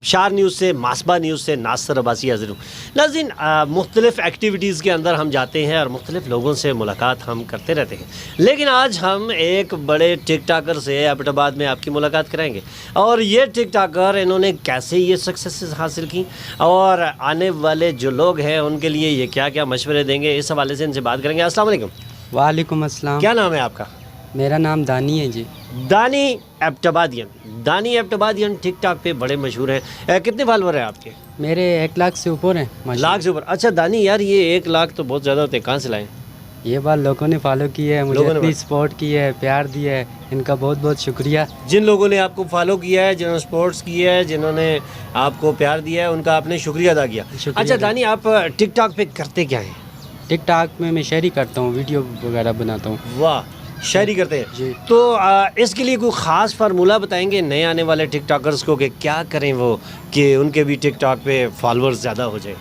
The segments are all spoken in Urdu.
شار نیوز سے ماسبہ نیوز سے ناصر عباسی حاضر ہوں. ناظرین، مختلف ایکٹیویٹیز کے اندر ہم جاتے ہیں اور مختلف لوگوں سے ملاقات ہم کرتے رہتے ہیں، لیکن آج ہم ایک بڑے ٹک ٹاکر سے ایبٹ آباد میں آپ کی ملاقات کرائیں گے. اور یہ ٹک ٹاکر انہوں نے کیسے یہ سکسیس حاصل کی اور آنے والے جو لوگ ہیں ان کے لیے یہ کیا کیا مشورے دیں گے، اس حوالے سے ان سے بات کریں گے. السلام علیکم. وعلیکم السلام. کیا نام ہے آپ کا؟ میرا نام دانی ہے جی. دانی ایبٹ آبادیان. دانی ایبٹ آبادیان ٹک ٹاک پہ بڑے مشہور ہیں. کتنے فالوور ہیں آپ کے؟ میرے 1 لاکھ سے اوپر ہیں. لاکھ سے اوپر. اچھا دانی یار، یہ 1 لاکھ تو بہت زیادہ ہوتے ہیں، کہاں سے لائیں؟ یہ بات لوگوں نے فالو کی ہے، مجھے اتنی سپورٹ کی ہے، پیار دیا ہے، ان کا بہت بہت شکریہ. جن لوگوں نے آپ کو فالو کیا ہے، جنہوں نے سپورٹس کیا ہے، جنہوں نے آپ کو پیار دیا ہے، ان کا آپ نے شکریہ ادا کیا. اچھا دانی، آپ ٹک ٹاک پہ کرتے کیا ہیں؟ ٹک ٹاک میں شیئر کرتا ہوں، ویڈیو وغیرہ بناتا ہوں. واہ، شاعری کرتے ہیں جی. تو اس کے لیے کوئی خاص فارمولہ بتائیں گے نئے آنے والے ٹک ٹاکرز کو کہ کیا کریں وہ کہ ان کے بھی ٹک ٹاک پہ فالوورز زیادہ ہو جائیں؟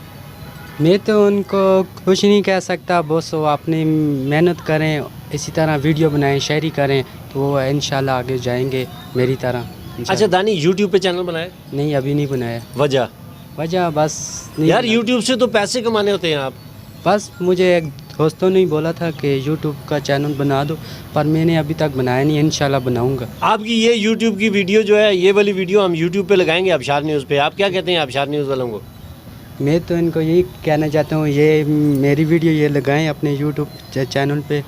میں تو ان کو کچھ نہیں کہہ سکتا، بس وہ اپنی محنت کریں، اسی طرح ویڈیو بنائیں، شیئر کریں تو وہ انشاءاللہ آگے جائیں گے میری طرح. اچھا دانی، یوٹیوب پہ چینل بنائے؟ نہیں، ابھی نہیں بنایا. وجہ بس نہیں یار، بنا. یوٹیوب سے تو پیسے کمانے ہوتے ہیں آپ. بس مجھے ایک دوستوں نے بولا تھا کہ یوٹیوب کا چینل بنا دو، پر میں نے ابھی تک بنایا نہیں، انشاءاللہ بناؤں گا. آپ کی یہ یوٹیوب کی ویڈیو جو ہے، یہ والی ویڈیو ہم یوٹیوب پہ لگائیں گے آبشار نیوز پہ. آپ کیا کہتے ہیں آبشار نیوز والوں کو؟ میں تو ان کو یہی کہنا چاہتا ہوں، یہ میری ویڈیو یہ لگائیں اپنے یوٹیوب چینل پہ،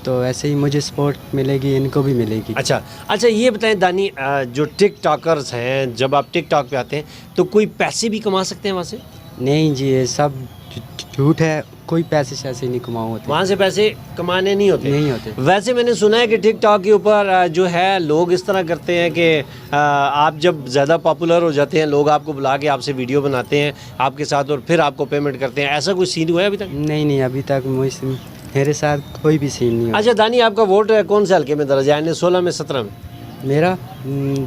تو ایسے ہی مجھے سپورٹ ملے گی، ان کو بھی ملے گی. اچھا یہ بتائیں دانی، جو ٹک ٹاکرز ہیں، جب آپ ٹک ٹاک پہ آتے ہیں تو کوئی پیسے بھی کما سکتے ہیں وہاں سے؟ نہیں جی، یہ سب جھوٹ ہے، کوئی پیسے شیسے نہیں کماؤ ہوتے وہاں سے. پیسے کمانے نہیں ہوتے. ویسے میں نے سنا ہے کہ ٹک ٹاک کے اوپر جو ہے لوگ اس طرح کرتے ہیں کہ آپ جب زیادہ پاپولر ہو جاتے ہیں، لوگ آپ کو بلا کے آپ سے ویڈیو بناتے ہیں آپ کے ساتھ اور پھر آپ کو پیمنٹ کرتے ہیں. ایسا کوئی سین ہوا ہے ابھی تک؟ نہیں، ابھی تک میرے ساتھ کوئی بھی سین نہیں ہوا. اچھا دانی، آپ کا ووٹ کون سے حلقے میں درج ہے، یعنی 16 میں 17 میں؟ میرا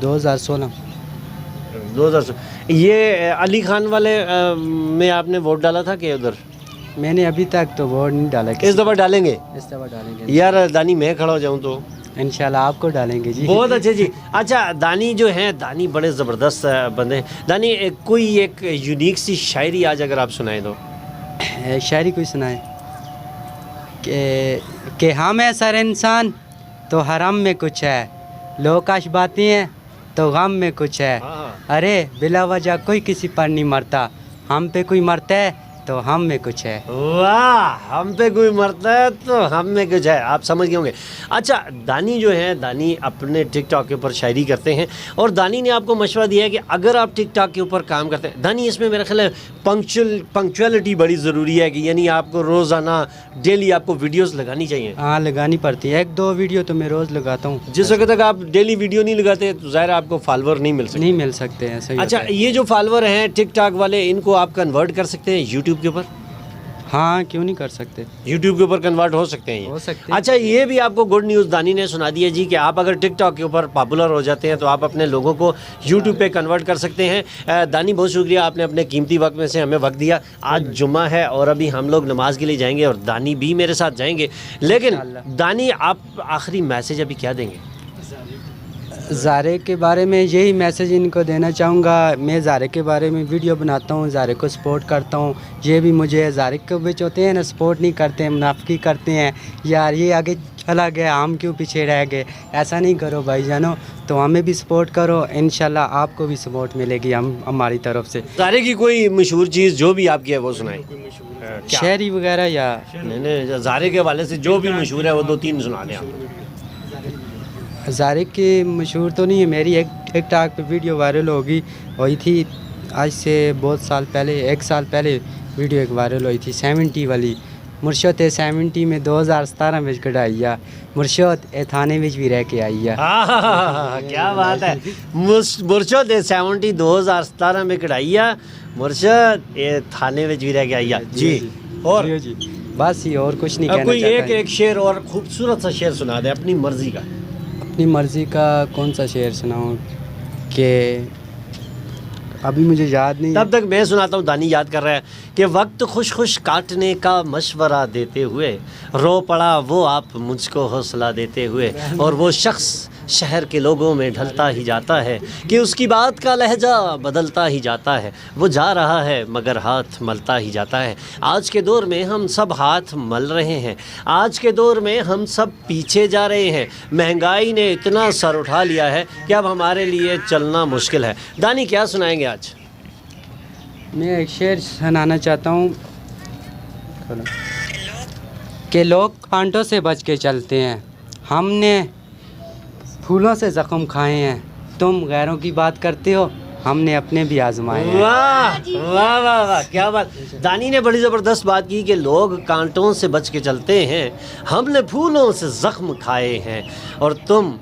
2016. یہ علی خان والے میں آپ نے ووٹ ڈالا تھا کہ ادھر؟ میں نے ابھی تک تو ووٹ نہیں ڈالا. اس دفعہ ڈالیں گے؟ اس دفعہ ڈالیں گے یار دانی، میں کھڑا ہو جاؤں تو انشاءاللہ آپ کو ڈالیں گے جی. بہت اچھے جی. اچھا دانی جو ہیں، دانی بڑے زبردست بندے ہیں. دانی کوئی ایک یونیک سی شاعری آج اگر آپ سنائیں تو؟ شاعری کوئی سنائے کہ ہم ہے سر انسان تو حرم میں کچھ ہے، لوکاش باتیں ہیں تو غم میں کچھ ہے، ارے بلا وجہ کوئی کسی پر نہیں مرتا، ہم پہ کوئی مرتا ہے تو ہم میں کچھ ہے. واہ، ہم پہ کوئی مرتا ہے تو ہم میں کچھ ہے. آپ سمجھ گئے ہوں گے. اچھا دانی جو ہے، دانی اپنے ٹک ٹاک کے اوپر شاعری کرتے ہیں اور دانی نے آپ کو مشورہ دیا ہے کہ اگر آپ ٹک ٹاک کے اوپر کام کرتے ہیں دانی، اس میں میرا خیال ہے پنکچویلٹی بڑی ضروری ہے کہ یعنی آپ کو روزانہ ڈیلی آپ کو ویڈیوز لگانی چاہیے. ہاں، لگانی پڑتی ہے. 1-2 ویڈیو تو میں روز لگاتا ہوں. جس وقت تک آپ ڈیلی ویڈیو نہیں لگاتے تو ظاہر آپ کو فالوور نہیں مل سکتے ہیں. اچھا یہ جو فالوور ہیں ٹک ٹاک والے، ان کو آپ کنورٹ کر سکتے ہیں یوٹیوب کے اوپر؟ ہاں، کیوں نہیں کر سکتے. یوٹیوب کے اوپر کنورٹ ہو سکتے ہیں. اچھا یہ بھی آپ کو گڈ نیوز دانی نے سنا دی ہے جی کہ آپ اگر ٹک ٹاک کے اوپر پاپولر ہو جاتے ہیں تو آپ اپنے لوگوں کو یوٹیوب پہ کنورٹ کر سکتے ہیں. دانی بہت شکریہ، آپ نے اپنے قیمتی وقت میں سے ہمیں وقت دیا. آج جمعہ ہے اور ابھی ہم لوگ نماز کے لیے جائیں گے اور دانی بھی میرے ساتھ جائیں گے، لیکن دانی آپ آخری میسج ابھی کیا دیں گے؟ زارے کے بارے میں یہی میسج ان کو دینا چاہوں گا. میں زارے کے بارے میں ویڈیو بناتا ہوں، زارے کو سپورٹ کرتا ہوں. یہ بھی مجھے زارے کے بچ ہوتے ہیں نا، سپورٹ نہیں کرتے ہیں، منافقی کرتے ہیں، یار یہ آگے چلا گیا ہم کیوں پیچھے رہ گئے. ایسا نہیں کرو بھائی جانو، تو ہمیں بھی سپورٹ کرو، انشاءاللہ آپ کو بھی سپورٹ ملے گی ہماری طرف سے. زارے کی کوئی مشہور چیز جو بھی آپ کی ہے وہ سنائیں. شاعری وغیرہ یا نہیں، زارے کے حوالے سے جو بھی مشہور ہے وہ 2-3 سنا دیں آپ. زارے کی مشہور تو نہیں ہے، میری ایک ٹک ٹاک پہ ویڈیو وائرل ہوگی ہوئی تھی آج سے بہت سال پہلے، 1 سال پہلے ویڈیو ایک وائرل ہوئی تھی 70 والی. مرشد 70 میں 2017 میں کਢਾਈ ਆ، مرشد اے تھانے میں بھی رہ کے آئی ہے. کیا بات ہے. مرشد 70 2017 میں کਢਾਈ ਆ، مرشد اے تھانے میں بھی رہ کے آئی ہے. جی اور جی بس یہ اور کچھ نہیں کہنا کوئی چاہتا. ایک شعر اور خوبصورت سا شعر سنا دے اپنی مرضی کا. اپنی مرضی کا کون سا شعر سناؤں کہ ابھی مجھے یاد نہیں. تب تک میں سناتا ہوں، دانی یاد کر رہا ہے کہ وقت خوش خوش کاٹنے کا مشورہ دیتے ہوئے رو پڑا وہ آپ مجھ کو حوصلہ دیتے ہوئے، اور وہ شخص شہر کے لوگوں میں ڈھلتا ہی جاتا ہے کہ اس کی بات کا لہجہ بدلتا ہی جاتا ہے. وہ جا رہا ہے مگر ہاتھ ملتا ہی جاتا ہے. آج کے دور میں ہم سب ہاتھ مل رہے ہیں. آج کے دور میں ہم سب پیچھے جا رہے ہیں. مہنگائی نے اتنا سر اٹھا لیا ہے کہ اب ہمارے لیے چلنا مشکل ہے. دانی کیا سنائیں گے آج؟ میں ایک شعر سنانا چاہتا ہوں کہ لوگ کانٹوں سے بچ کے چلتے ہیں، ہم نے پھولوں سے زخم کھائے ہیں. تم غیروں کی بات کرتے ہو، ہم نے اپنے بھی آزمائے ہیں. واہ واہ واہ واہ، کیا بات. دانی نے بڑی زبردست بات کی کہ لوگ کانٹوں سے بچ کے چلتے ہیں، ہم نے پھولوں سے زخم کھائے ہیں، اور تم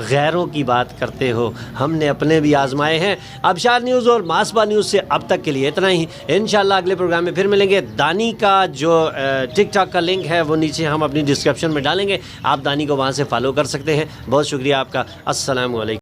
غیروں کی بات کرتے ہو، ہم نے اپنے بھی آزمائے ہیں. آبشار نیوز اور ماسبا نیوز سے اب تک کے لیے اتنا ہی. انشاءاللہ اگلے پروگرام میں پھر ملیں گے. دانی کا جو ٹک ٹاک کا لنک ہے وہ نیچے ہم اپنی ڈسکرپشن میں ڈالیں گے، آپ دانی کو وہاں سے فالو کر سکتے ہیں. بہت شکریہ آپ کا. السلام علیکم.